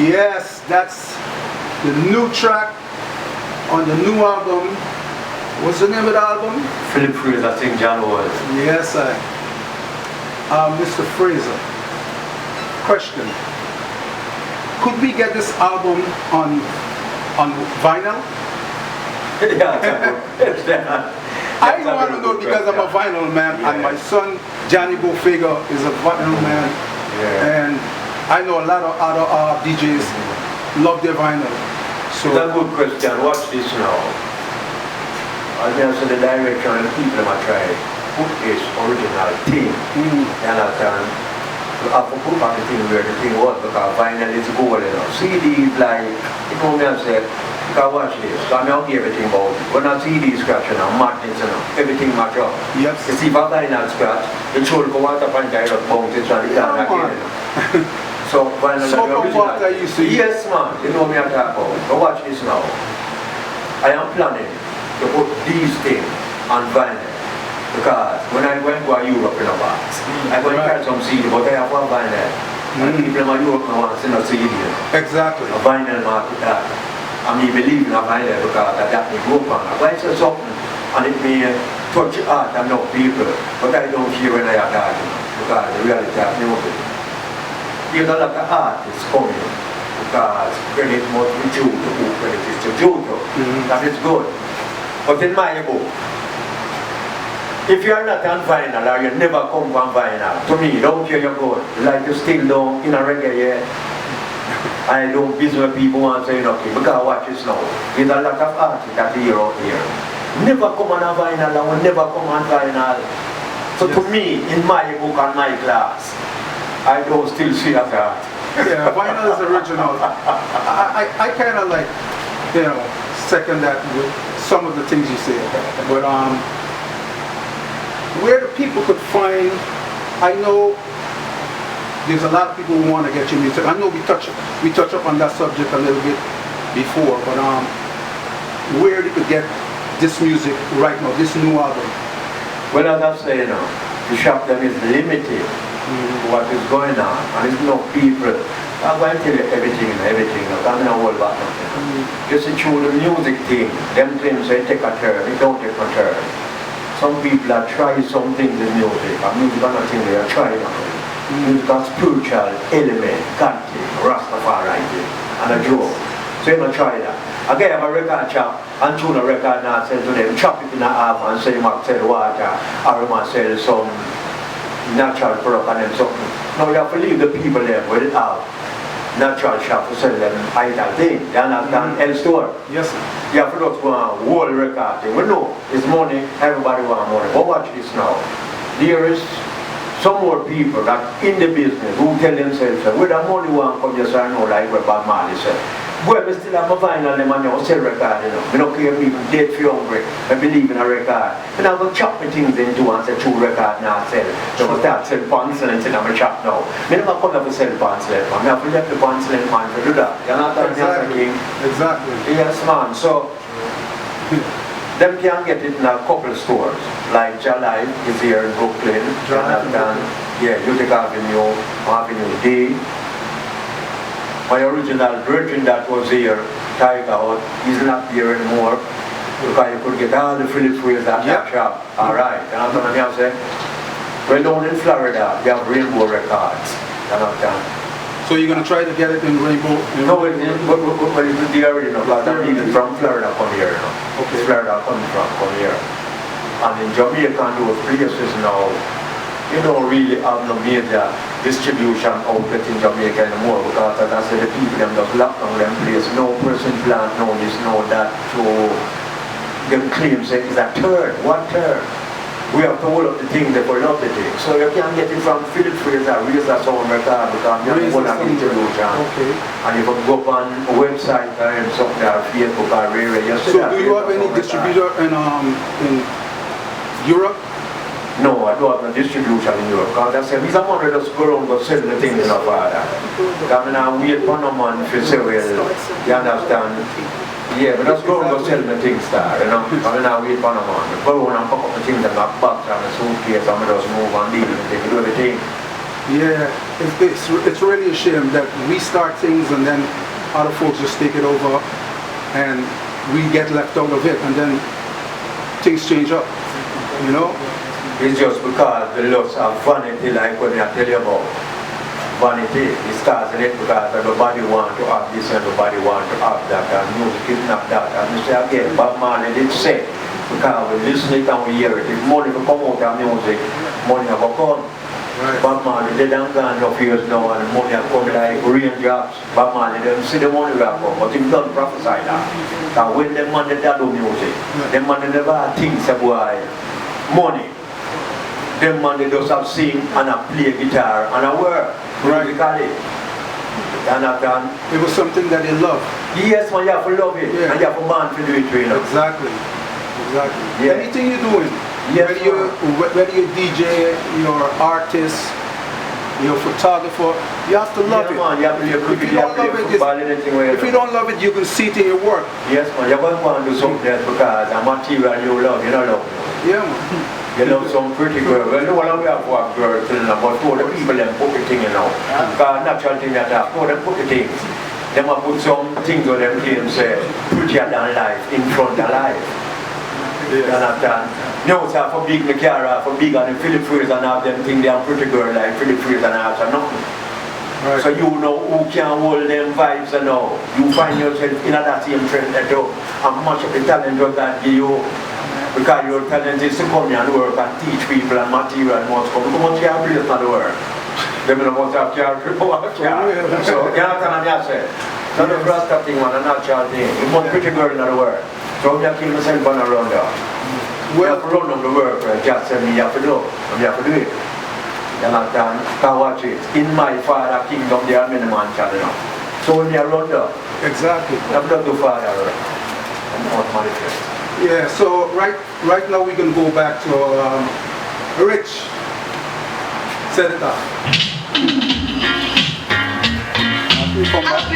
Yes, that's the new track on the new album. What's the name of the album? Philip Fraser, I think John was. Yes, I. Mr. Fraser, question. Could we get this album on vinyl? Yeah, I want to know because I'm a vinyl man, and my son Johnny Bofega is a vinyl man, and I know a lot of other DJs love their vinyl. So that's a good question. Watch this now. I answer the direction and the people might try put this original thing. You understand? You have to put on the thing where the thing was, because vinyl is gold, you know. CD is like, you know me I say, you can watch this. So I don't hear everything about it. When I CD is scratching, I'm magnets, you know, everything match up. Yes. You see if I vinyl scratch, the shoulder go out up and direct bounce it and it down again, you know. So vinyl is the original. You see? Yes, man, you know me I talk about. But watch this now. I am planning to put these things on vinyl, because when I went to Europe in a box, I went to carry some CD, but I have one vinyl. And people in Europe don't want to send a CD. Exactly. A vinyl market that. And me believe in a vinyl because that me go on. Why is there something and it may touch art and not people, but I don't hear when I are talking, because the reality of music. There's a lot of artists coming, because credit must be due to who credit is due to. That is good. But in my book, if you are not on vinyl or you never come on vinyl, to me, don't care you're good. Like you still don't in a reggae yet. I don't business with people want to say nothing, because watch this now. There's a lot of artists that here out here. Never come on a vinyl and will never come on vinyl. So to me, in my book and my class, I don't still see as art. Yeah, vinyl is original. I kind of like, you know, second that with some of the things you say. But where the people could find, I know there's a lot of people who want to get your music. I know we touch up on that subject a little bit before, but where they could get this music right now, this new album? Well, as I say, you know, the shop them is limited to what is going on, and it's no people. I'm going to tell you everything, I'm not hold back nothing. Just to show the music thing, them claims they take a turn, it don't take a turn. Some people are trying some things in music, and music are not things they are trying on. Music has spiritual element, Gandhi, Rastafari, and a joke. So you don't try that. Again, I have a record chop and tune a record and I sell to them, chop it in half and say you might sell water, or you might sell some natural product and then something. Now you have to leave the people there with it out. Natural shop to sell them idle thing. You understand? L store. Yes, sir. You have to just go on whole record thing. We know it's money, everybody wants money. But watch this now. There is some more people that in the business who tell themselves, where the money want come just I know like what Bob Marley said. Well, we still have a vinyl them and now sell record, you know. We don't care if people dead for hungry. I believe in a record. And I'm going to chop my things into and say 2 record now sell. So I start sell pencil and say I'm a chop now. I never come up to sell pencil, man. I have to let the pencil and man to do that. You're not Exactly. Exactly. Yes, man. So them can get it in a couple of stores. Like Jalai is here in Brooklyn. Jonathan, yeah, Utica Avenue, Avenue D. My original virgin that was here, Tiger Hut, is not here anymore. Because you could get all the Philip Fraser at that shop. Alright, you know what I'm saying? Well, down in Florida, they have Rainbow Records. You know what I'm saying? So you're going to try to get it in Rainbow? No, it's the original. Because I'm even from Florida come here, you know. Okay. Florida come here. And in Jamaica and those places now, you don't really have no major distribution outlet in Jamaica anymore, because as I said, the people them just lock down them place. No person plant, no this, no that. So them claims that it's a third, 1/3. We have to hold up the thing, they pull up the thing. So you can get it from Philip Fraser, Razor Sound Record, because you have one of the distribution. Okay. And you can go up on a website and something or Facebook or wherever. So do you have any distributor in Europe? No, I don't have no distribution in Europe. Because I said, these are money just go around and sell the things in a father. Because I wait for no man to say, well, you understand? Yeah, but just go around and sell the things there, you know? Because I wait for no man. Go around and pack up the things in my box and a suitcase and I just move and deal with it, do everything. Yeah, it's really a shame that we start things and then other folks just take it over and we get left out of it and then things change up, you know? It's just because the lust of vanity, like when I tell you about vanity, it starts in it because everybody want to have this and everybody want to have that, and music is not that. And you say again, Bob Marley did say, because we listen it and we hear it, if money will come out of music, money will come. Right. Bob Marley, they don't gone enough years now and money will come like raindrops. Bob Marley, they don't see the money will come, but he don't prophesy that. And when them man that do music, them man they never think about money. Them man they just have sing and a play guitar and a work musically. And It was something that they loved. yes, man, you have to love it. Yeah. And you have to man to do it, you know. Exactly. Yeah. Anything you're doing, Yes, whether you're DJ, you're artist, you're a photographer, you have to love it. Man, you have to be a If cricket, you you don't have to love be a it, football, anything where if you don't love it, you can see it in your work. yes, man, you're going to want to do something else because the material you love, you don't love. Yeah, man. You love some pretty girl. Well, no one we have one girl till now, but for the people them put the thing, you know. Because natural thing that have, for them put the things. Them have put some things on them claim say, prettier than life, in front of life. You understand? No, sir, for big the car, for big on the Philip Fraser and have them thing, they are pretty girl like Philip Fraser and have nothing. Right. So you know who can hold them vibes and now. You find yourself in that same trend that you and much of the talent that God give you. Because your talent is to come here and work and teach people and material and what's coming. How much you have place in the world? Them don't want to have car, people have car. So you understand what I say? Not a rasta thing, man, a natural thing. You want pretty girl in the world. So I'm kill myself on around there. You have to run on the work, just tell me you have to do. And you have to do it. You understand? Can watch it. In my father kingdom there are many man channel. So when you run there, Exactly. you have to do father and not manifest. Yeah, so right now we can go back to Rich. Set it up. After we come back.